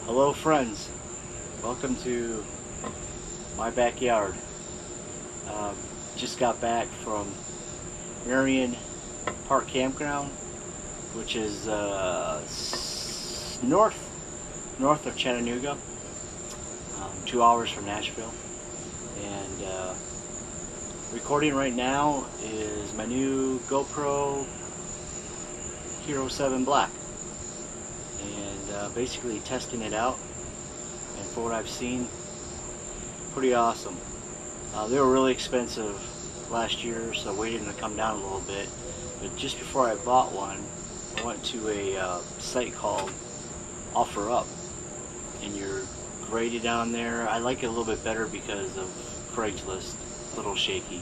Hello friends, welcome to my backyard. Just got back from Marion Park Campground, which is north of Chattanooga, 2 hours from Nashville. And recording right now is my new GoPro Hero 7 Black, and basically testing it out, and for what I've seen, pretty awesome. They were really expensive last year, so I waited them to come down a little bit. But just before I bought one, I went to a site called OfferUp, and you're graded on there. I like it a little bit better because of Craigslist, a little shaky.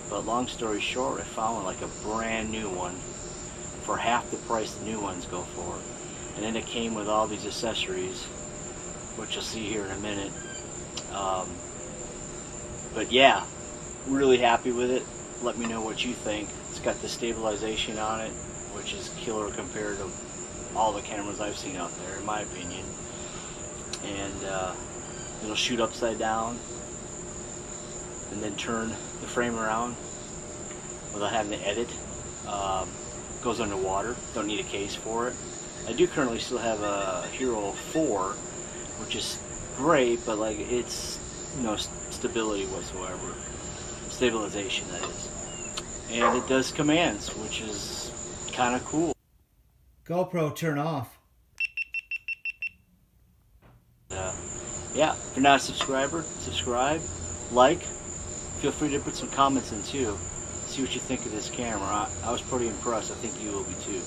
But long story short, I found like a brand new one for half the price the new ones go for. And then it came with all these accessories, which you'll see here in a minute. But yeah, really happy with it. Let me know what you think. It's got the stabilization on it, which is killer compared to all the cameras I've seen out there, in my opinion. And it'll shoot upside down and then turn the frame around without having to edit. Goes underwater, don't need a case for it. I do currently still have a Hero 4, which is great, but like it's no stability whatsoever. Stabilization, that is. And it does commands, which is kind of cool. GoPro, turn off. Yeah, if you're not a subscriber, subscribe, like. Feel free to put some comments in too. See what you think of this camera. I was pretty impressed. I think you will be too.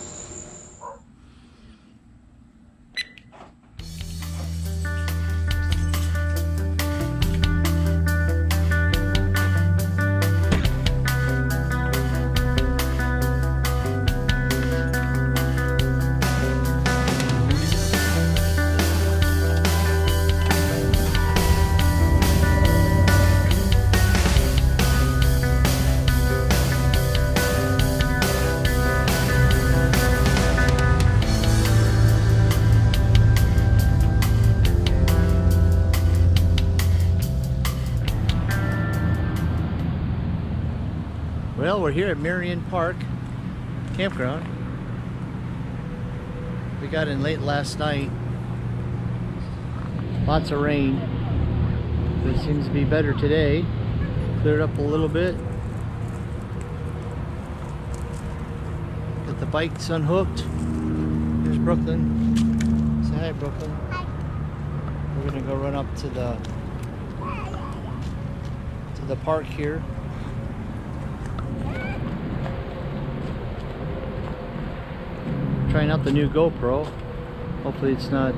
Well, we're here at Marion Park Campground. We got in late last night. Lots of rain. But it seems to be better today. Cleared up a little bit. Got the bikes unhooked. Here's Brooklyn. Say hi, Brooklyn. Hi. We're gonna go run up to the park here. Trying out the new GoPro. Hopefully it's not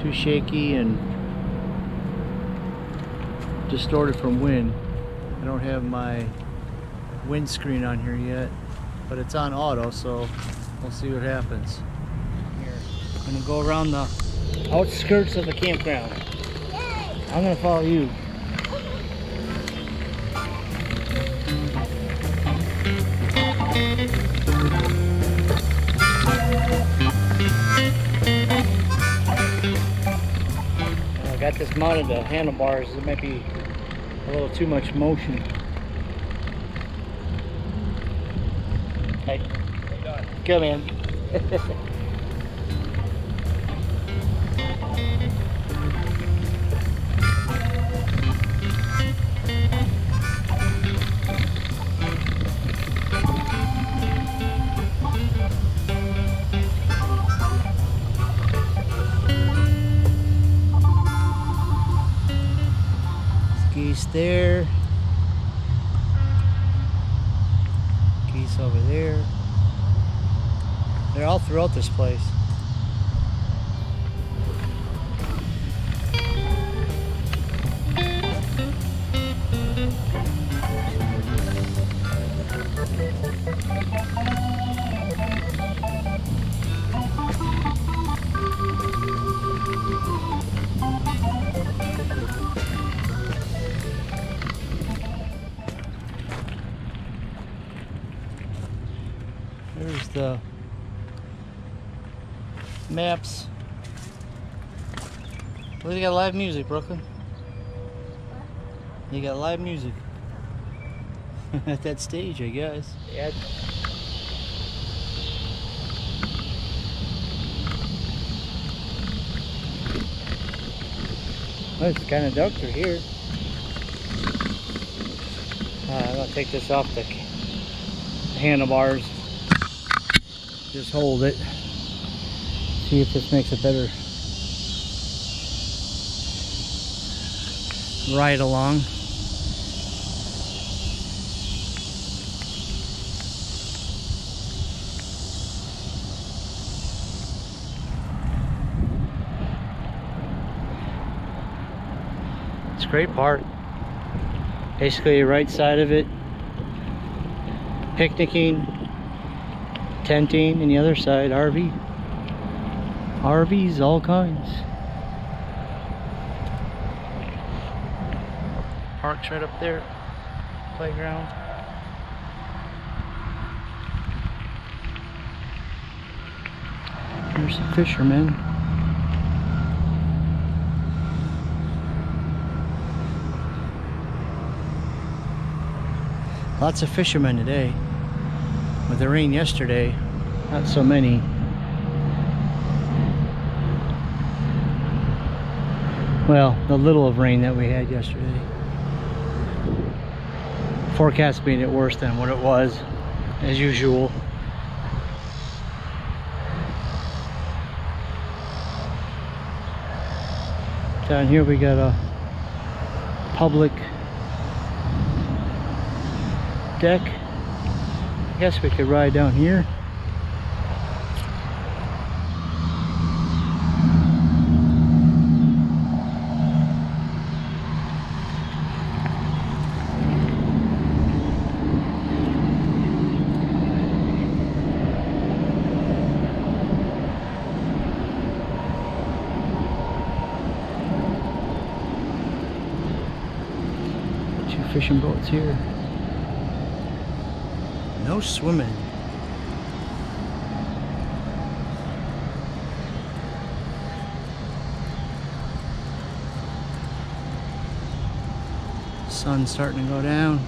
too shaky and distorted from wind. I don't have my windscreen on here yet, but it's on auto, so we'll see what happens. Here, I'm gonna go around the outskirts of the campground. I'm gonna follow you. I got this mounted to handlebars. It might be a little too much motion. Hey, come in. Geese there, geese over there. They're all throughout this place. There's the maps. We got live music, Brooklyn. You got live music. At that stage, I guess. Yeah. Well, it's kind of dark through here. I'm gonna take this off the handlebars. Just hold it. See if this makes a better ride along. It's a great park. Basically, right side of it, picnicking, tenting, and the other side, RVs, all kinds. Park's right up there, playground. Here's the fishermen. Lots of fishermen today. With the rain yesterday, not so many. Well, the little of rain that we had yesterday. Forecast made it worse than what it was, as usual. Down here we got a public deck. I guess we could ride down here. Two fishing boats here. No swimming. Sun's starting to go down.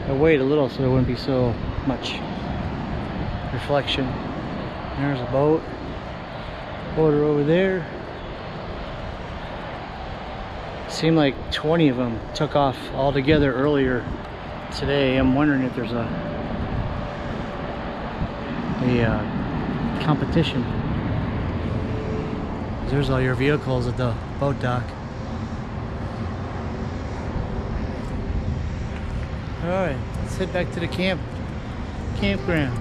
I wait a little so there wouldn't be so much reflection. There's a boat. Boater over there. Seemed like 20 of them took off all together earlier today. I'm wondering if there's a competition. There's all your vehicles at the boat dock. All right, let's head back to the campground.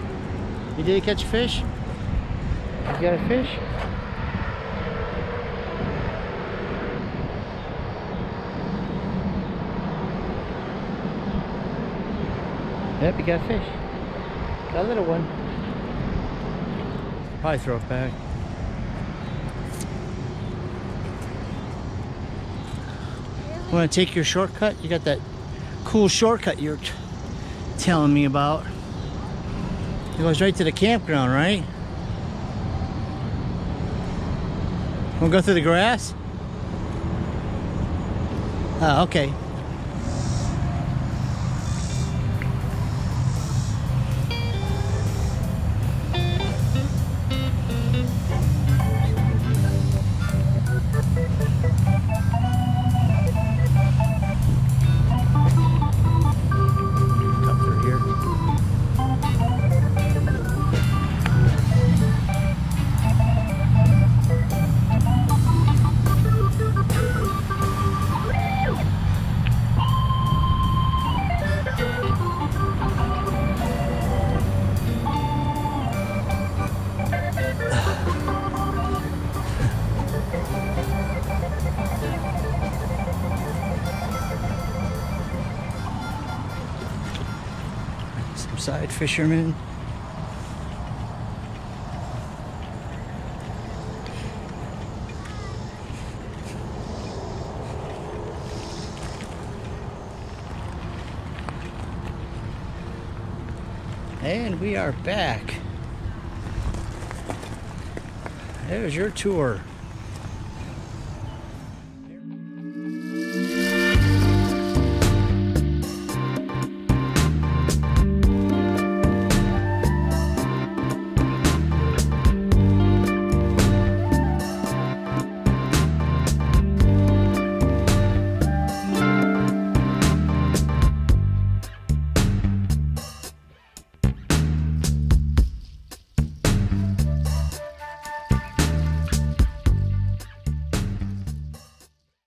You did catch a fish? You got a fish? Yep, you got a fish. Got a little one. Probably throw it back. Want to take your shortcut? You got that cool shortcut you're telling me about. It goes right to the campground, right? Want to go through the grass? Oh, okay. Side fishermen. And we are back. There's your tour.